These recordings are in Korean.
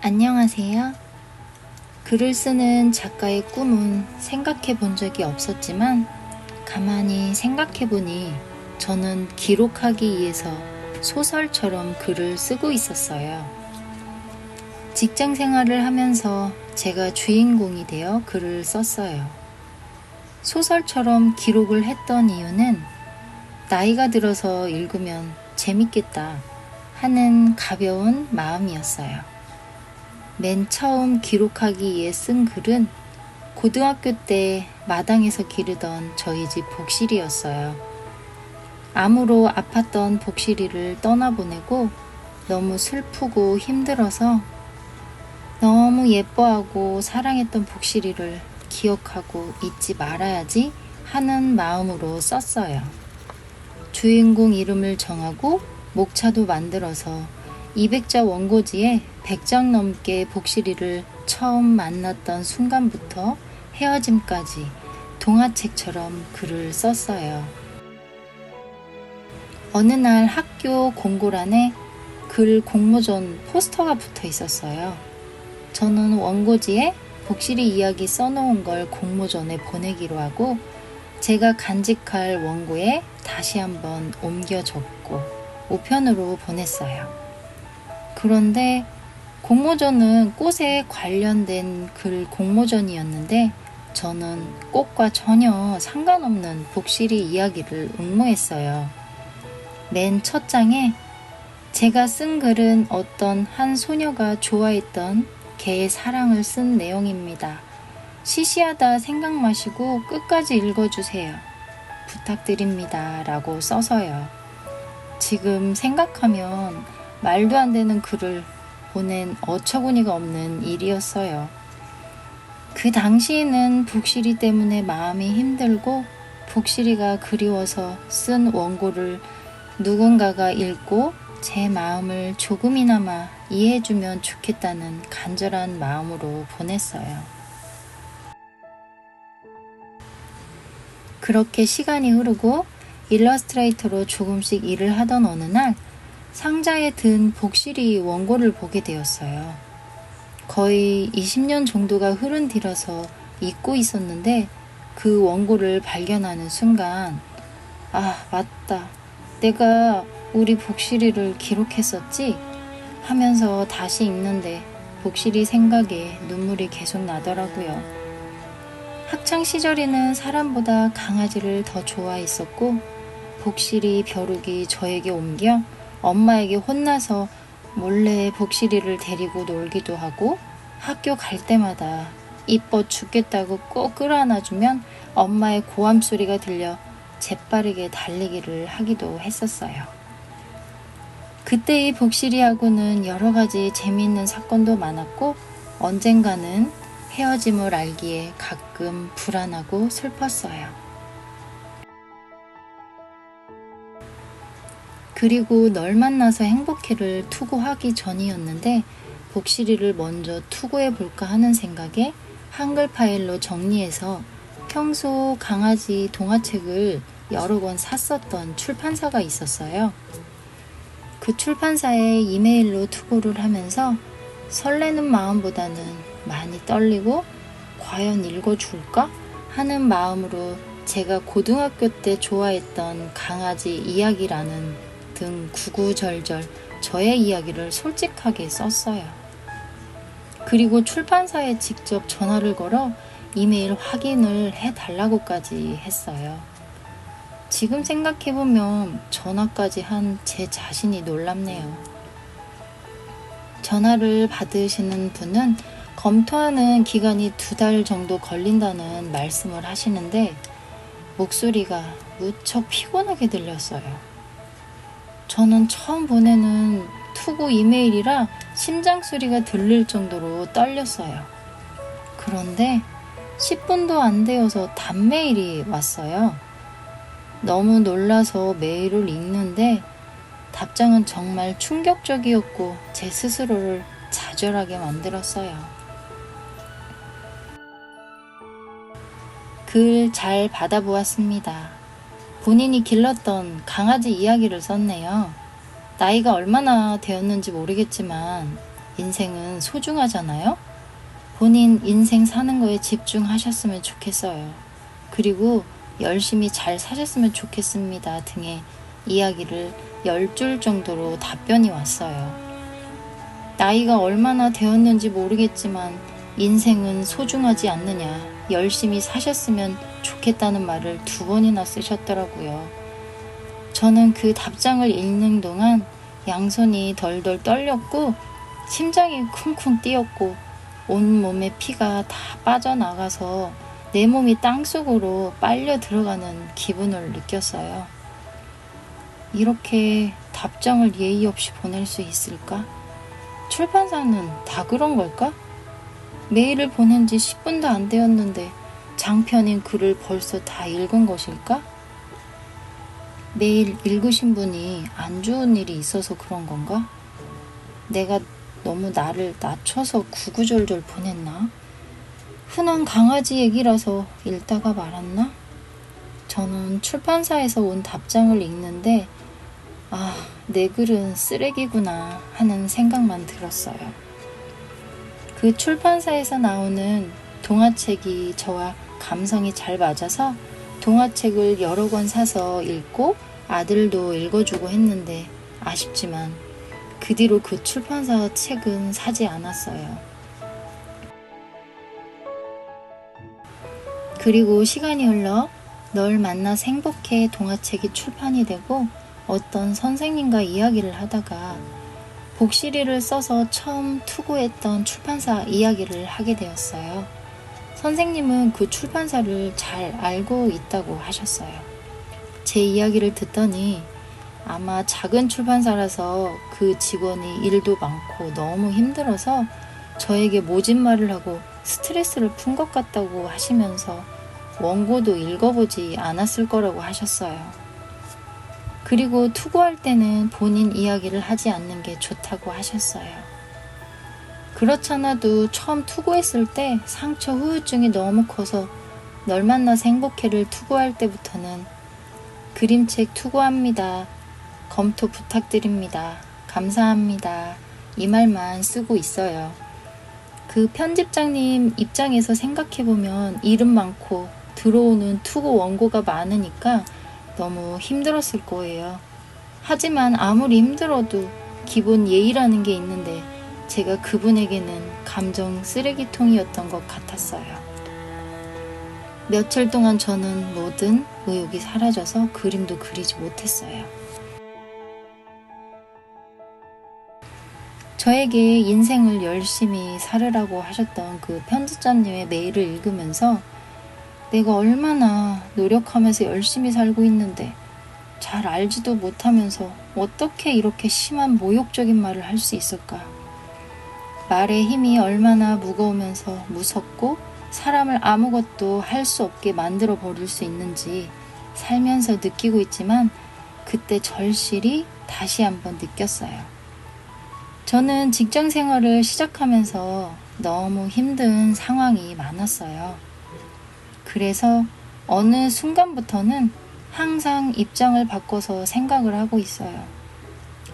안녕하세요. 글을 쓰는 작가의 꿈은 생각해 본 적이 없었지만 가만히 생각해 보니 저는 기록하기 위해서 소설처럼 글을 쓰고 있었어요. 직장 생활을 하면서 제가 주인공이 되어 글을 썼어요. 소설처럼 기록을 했던 이유는 나이가 들어서 읽으면 재밌겠다 하는 가벼운 마음이었어요. 맨 처음 기록하기 위해 쓴 글은 고등학교 때 마당에서 기르던 저희 집 복실이였어요. 암으로 아팠던 복실이를 떠나보내고 너무 슬프고 힘들어서 너무 예뻐하고 사랑했던 복실이를 기억하고 잊지 말아야지 하는 마음으로 썼어요. 주인공 이름을 정하고 목차도 만들어서 200자 원고지에 100장 넘게 복실이를 처음 만났던 순간부터 헤어짐까지 동화책처럼 글을 썼어요. 어느 날 학교 공고란에 글 공모전 포스터가 붙어 있었어요. 저는 원고지에 복실이 이야기 써놓은 걸 공모전에 보내기로 하고 제가 간직할 원고에 다시 한번 옮겨 적고 우편으로 보냈어요. 그런데 공모전은 꽃에 관련된 글 공모전이었는데 저는 꽃과 전혀 상관없는 복실이 이야기를 응모했어요. 맨 첫 장에 제가 쓴 글은 어떤 한 소녀가 좋아했던 개의 사랑을 쓴 내용입니다. 시시하다 생각 마시고 끝까지 읽어주세요. 부탁드립니다. 라고 써서요. 지금 생각하면 말도 안 되는 글을 보낸 어처구니가 없는 일이었어요. 그 당시에는 복실이 때문에 마음이 힘들고 복실이가 그리워서 쓴 원고를 누군가가 읽고 제 마음을 조금이나마 이해해주면 좋겠다는 간절한 마음으로 보냈어요. 그렇게 시간이 흐르고 일러스트레이터로 조금씩 일을 하던 어느 날 상자에 든 복실이 원고를 보게 되었어요. 거의 20년 정도가 흐른 뒤라서 잊고 있었는데 그 원고를 발견하는 순간 아, 맞다. 내가 우리 복실이를 기록했었지? 하면서 다시 읽는데 복실이 생각에 눈물이 계속 나더라고요. 학창 시절에는 사람보다 강아지를 더 좋아했었고 복실이 벼룩이 저에게 옮겨 엄마에게 혼나서 몰래 복실이를 데리고 놀기도 하고 학교 갈 때마다 이뻐 죽겠다고 꼭 끌어안아주면 엄마의 고함 소리가 들려 재빠르게 달리기를 하기도 했었어요. 그때의 복실이하고는 여러 가지 재미있는 사건도 많았고 언젠가는 헤어짐을 알기에 가끔 불안하고 슬펐어요. 그리고 널 만나서 행복해를 투고하기 전이었는데 복실이를 먼저 투고해볼까 하는 생각에 한글 파일로 정리해서 평소 강아지 동화책을 여러 권 샀었던 출판사가 있었어요. 그 출판사에 이메일로 투고를 하면서 설레는 마음보다는 많이 떨리고 과연 읽어줄까 하는 마음으로 제가 고등학교 때 좋아했던 강아지 이야기라는 등 구구절절 저의 이야기를 솔직하게 썼어요. 그리고 출판사에 직접 전화를 걸어 이메일 확인을 해달라고까지 했어요. 지금 생각해보면 전화까지 한 제 자신이 놀랍네요. 전화를 받으시는 분은 검토하는 기간이 2달 정도 걸린다는 말씀을 하시는데 목소리가 무척 피곤하게 들렸어요. 저는 처음 보내는 투고 이메일이라 심장 소리가 들릴 정도로 떨렸어요. 그런데 10분도 안 되어서 답메일이 왔어요. 너무 놀라서 메일을 읽는데 답장은 정말 충격적이었고 제 스스로를 좌절하게 만들었어요. 글 잘 받아보았습니다. 본인이 길렀던 강아지 이야기를 썼네요. 나이가 얼마나 되었는지 모르겠지만 인생은 소중하잖아요. 본인 인생 사는 거에 집중하셨으면 좋겠어요. 그리고 열심히 잘 사셨으면 좋겠습니다 등의 이야기를 10줄 정도로 답변이 왔어요. 나이가 얼마나 되었는지 모르겠지만 인생은 소중하지 않느냐, 열심히 사셨으면 좋겠다는 말을 2번이나 쓰셨더라고요. 저는 그 답장을 읽는 동안 양손이 덜덜 떨렸고 심장이 쿵쿵 뛰었고 온몸에 피가 다 빠져나가서 내 몸이 땅속으로 빨려 들어가는 기분을 느꼈어요. 이렇게 답장을 예의 없이 보낼 수 있을까? 출판사는 다 그런 걸까? 메일을 보낸 지 10분도 안 되었는데 장편인 글을 벌써 다 읽은 것일까? 메일 읽으신 분이 안 좋은 일이 있어서 그런 건가? 내가 너무 나를 낮춰서 구구절절 보냈나? 흔한 강아지 얘기라서 읽다가 말았나? 저는 출판사에서 온 답장을 읽는데 내 글은 쓰레기구나 하는 생각만 들었어요. 그 출판사에서 나오는 동화책이 저와 감성이 잘 맞아서 동화책을 여러 권 사서 읽고 아들도 읽어주고 했는데 아쉽지만 그 뒤로 그 출판사 책은 사지 않았어요. 그리고 시간이 흘러 널 만나서 행복해 동화책이 출판이 되고 어떤 선생님과 이야기를 하다가 복실이를 써서 처음 투고했던 출판사 이야기를 하게 되었어요. 선생님은 그 출판사를 잘 알고 있다고 하셨어요. 제 이야기를 듣더니 아마 작은 출판사라서 그 직원이 일도 많고 너무 힘들어서 저에게 모진 말을 하고 스트레스를 푼 것 같다고 하시면서 원고도 읽어보지 않았을 거라고 하셨어요. 그리고 투고할 때는 본인 이야기를 하지 않는 게 좋다고 하셨어요. 그렇잖아도 처음 투고했을 때 상처 후유증이 너무 커서 널 만나서 행복해를 투고할 때부터는 그림책 투고합니다. 검토 부탁드립니다. 감사합니다. 이 말만 쓰고 있어요. 그 편집장님 입장에서 생각해보면 일은 많고 들어오는 투고 원고가 많으니까 너무 힘들었을 거예요. 하지만 아무리 힘들어도 기본 예의라는 게 있는데 제가 그분에게는 감정 쓰레기통이었던 것 같았어요. 며칠 동안 저는 모든 의욕이 사라져서 그림도 그리지 못했어요. 저에게 인생을 열심히 살으라고 하셨던 그 편집자님의 메일을 읽으면서 내가 얼마나 노력하면서 열심히 살고 있는데 잘 알지도 못하면서 어떻게 이렇게 심한 모욕적인 말을 할 수 있을까? 말의 힘이 얼마나 무거우면서 무섭고 사람을 아무것도 할 수 없게 만들어 버릴 수 있는지 살면서 느끼고 있지만 그때 절실히 다시 한번 느꼈어요. 저는 직장 생활을 시작하면서 너무 힘든 상황이 많았어요. 그래서 어느 순간부터는 항상 입장을 바꿔서 생각을 하고 있어요.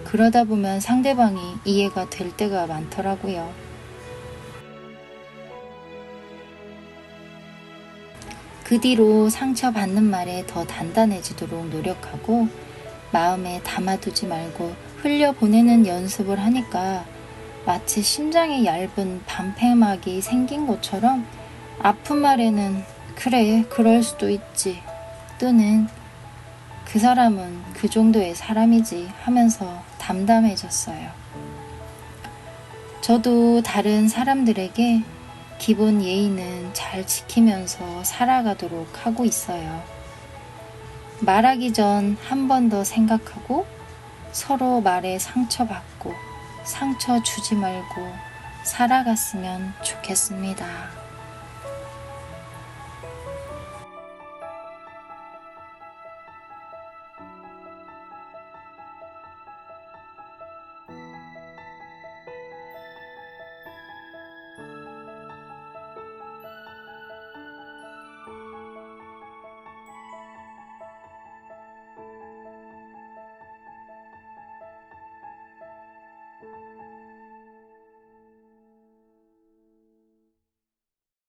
그러다 보면 상대방이 이해가 될 때가 많더라고요. 그 뒤로 상처받는 말에 더 단단해지도록 노력하고 마음에 담아두지 말고 흘려보내는 연습을 하니까 마치 심장이 얇은 반패막이 생긴 것처럼 아픈 말에는 그래, 그럴 수도 있지 또는 그 사람은 그 정도의 사람이지 하면서 담담해졌어요. 저도 다른 사람들에게 기본 예의는 잘 지키면서 살아가도록 하고 있어요. 말하기 전 한 번 더 생각하고 서로 말에 상처받고 상처 주지 말고 살아갔으면 좋겠습니다.